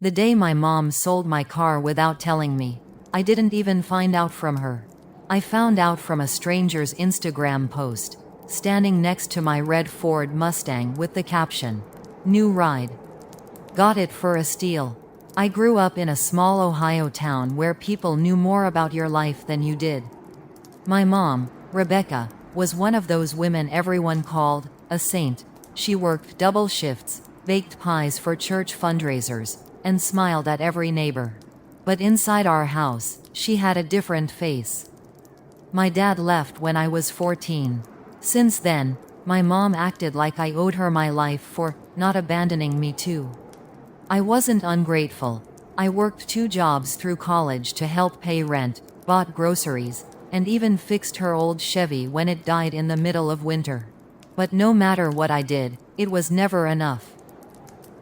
The day my mom sold my car without telling me, I didn't even find out from her. I found out from a stranger's Instagram post, standing next to my red Ford Mustang with the caption, "New ride. Got it for a steal." I grew up in a small Ohio town where people knew more about your life than you did. My mom, Rebecca, was one of those women everyone called a saint. She worked double shifts, baked pies for church fundraisers, and smiled at every neighbor. But inside our house, she had a different face. My dad left when I was 14. Since then, my mom acted like I owed her my life for not abandoning me too. I wasn't ungrateful. I worked 2 jobs through college to help pay rent, bought groceries, and even fixed her old Chevy when it died in the middle of winter. But no matter what I did, it was never enough.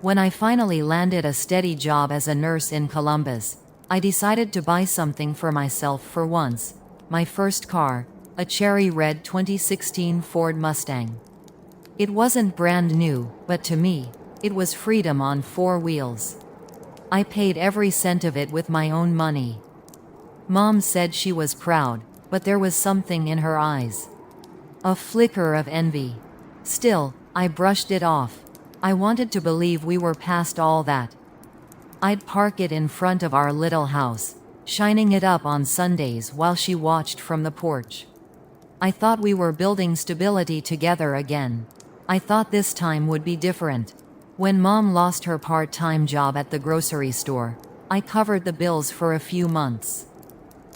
When I finally landed a steady job as a nurse in Columbus, I decided to buy something for myself for once. My first car, a cherry red 2016 Ford Mustang. It wasn't brand new, but to me, it was freedom on 4 wheels. I paid every cent of it with my own money. Mom said she was proud, but there was something in her eyes. A flicker of envy. Still, I brushed it off. I wanted to believe we were past all that. I'd park it in front of our little house, shining it up on Sundays while she watched from the porch. I thought we were building stability together again. I thought this time would be different. When Mom lost her part-time job at the grocery store, I covered the bills for a few months.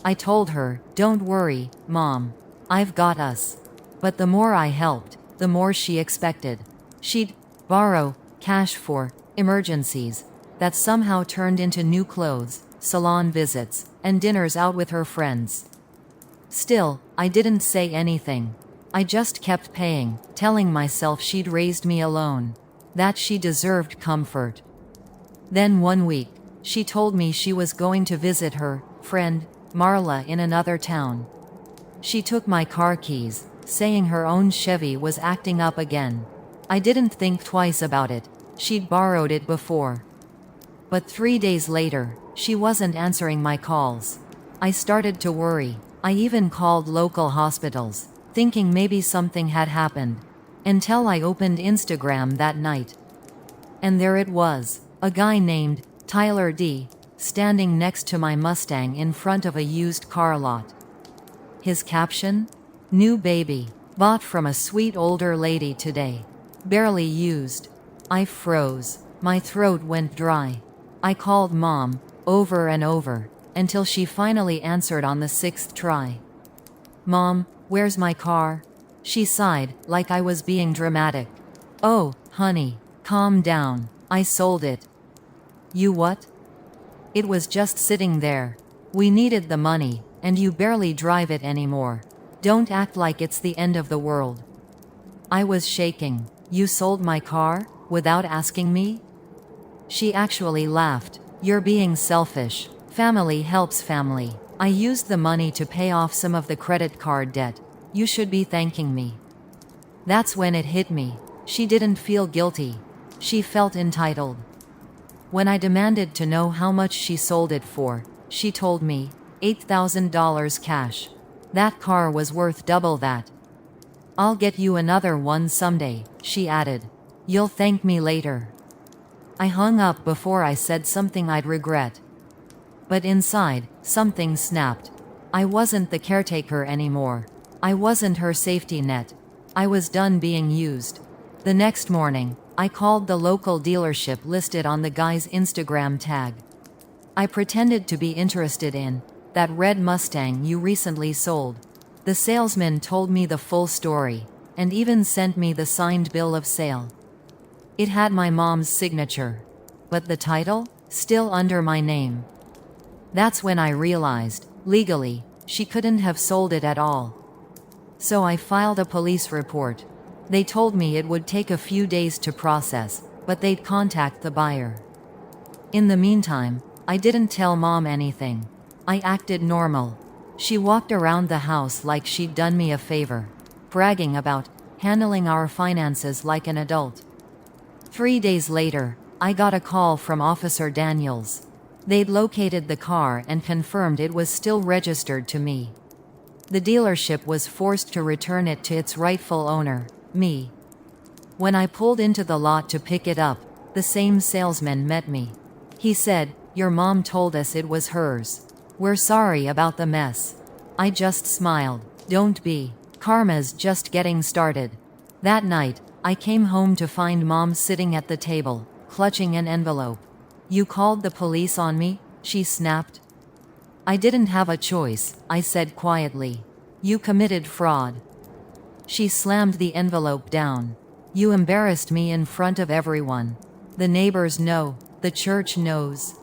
I told her, "Don't worry, Mom. I've got us." But the more I helped, the more she expected. She'd borrow cash for emergencies. That somehow turned into new clothes, salon visits, and dinners out with her friends. Still, I didn't say anything. I just kept paying, telling myself she'd raised me alone, that she deserved comfort. Then one week, she told me she was going to visit her friend, Marla, in another town. She took my car keys, saying her own Chevy was acting up again. I didn't think twice about it. She'd borrowed it before. But 3 days later, she wasn't answering my calls. I started to worry. I even called local hospitals, thinking maybe something had happened, until I opened Instagram that night. And there it was, a guy named Tyler D., standing next to my Mustang in front of a used car lot. His caption? "New baby. Bought from a sweet older lady today. Barely used." I froze. My throat went dry. I called Mom, over and over, until she finally answered on the 6th try. "Mom, where's my car?" She sighed, like I was being dramatic. "Oh, honey, calm down. I sold it." "You what?" "It was just sitting there. We needed the money, and you barely drive it anymore. Don't act like it's the end of the world." I was shaking. "You sold my car, without asking me?" She actually laughed. "You're being selfish. Family helps family. I used the money to pay off some of the credit card debt. You should be thanking me." That's when it hit me. She didn't feel guilty. She felt entitled. When I demanded to know how much she sold it for, she told me, $8,000 cash. That car was worth double that. "I'll get you another one someday," she added. "You'll thank me later." I hung up before I said something I'd regret. But inside, something snapped. I wasn't the caretaker anymore. I wasn't her safety net. I was done being used. The next morning, I called the local dealership listed on the guy's Instagram tag. I pretended to be interested in that red Mustang you recently sold. The salesman told me the full story, and even sent me the signed bill of sale. It had my mom's signature, but the title, still under my name. That's when I realized, legally, she couldn't have sold it at all. So I filed a police report. They told me it would take a few days to process, but they'd contact the buyer. In the meantime, I didn't tell Mom anything. I acted normal. She walked around the house like she'd done me a favor, bragging about handling our finances like an adult. 3 days later, I got a call from Officer Daniels. They'd located the car and confirmed it was still registered to me. The dealership was forced to return it to its rightful owner, me. When I pulled into the lot to pick it up, the same salesman met me. He said, "Your mom told us it was hers. We're sorry about the mess." I just smiled. Don't be. Karma's just getting started. That night, I came home to find Mom sitting at the table, clutching an envelope. "You called the police on me?" she snapped. "I didn't have a choice," I said quietly. "You committed fraud." She slammed the envelope down. "You embarrassed me in front of everyone. The neighbors know. The church knows."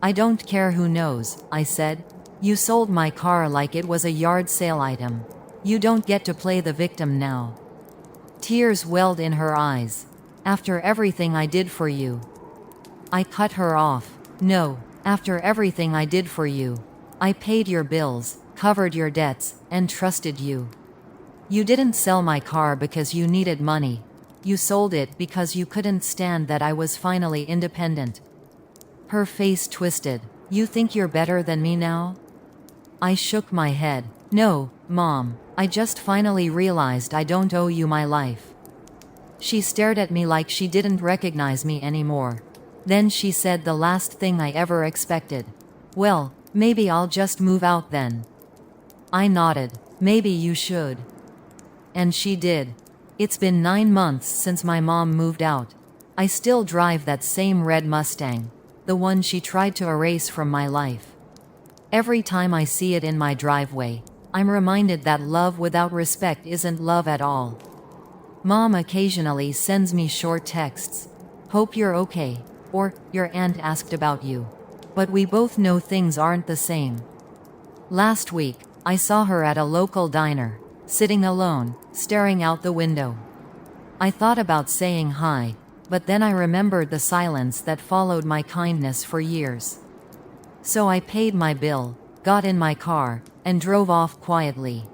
"I don't care who knows," I said. "You sold my car like it was a yard sale item. You don't get to play the victim now." Tears welled in her eyes. "After everything I did for you." I cut her off. "No, after everything I did for you. I paid your bills, covered your debts, and trusted you. You didn't sell my car because you needed money. You sold it because you couldn't stand that I was finally independent." Her face twisted. "You think you're better than me now?" I shook my head. "No, Mom. I just finally realized I don't owe you my life." She stared at me like she didn't recognize me anymore. Then she said the last thing I ever expected. "Well, maybe I'll just move out then." I nodded. "Maybe you should." And she did. It's been 9 months since my mom moved out. I still drive that same red Mustang, the one she tried to erase from my life. Every time I see it in my driveway, I'm reminded that love without respect isn't love at all. Mom occasionally sends me short texts. "Hope you're okay," or "Your aunt asked about you." But we both know things aren't the same. Last week, I saw her at a local diner, sitting alone, staring out the window. I thought about saying hi, but then I remembered the silence that followed my kindness for years. So I paid my bill, got in my car, and drove off quietly.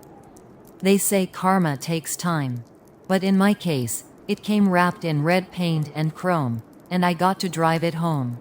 They say karma takes time. But in my case, it came wrapped in red paint and chrome, and I got to drive it home.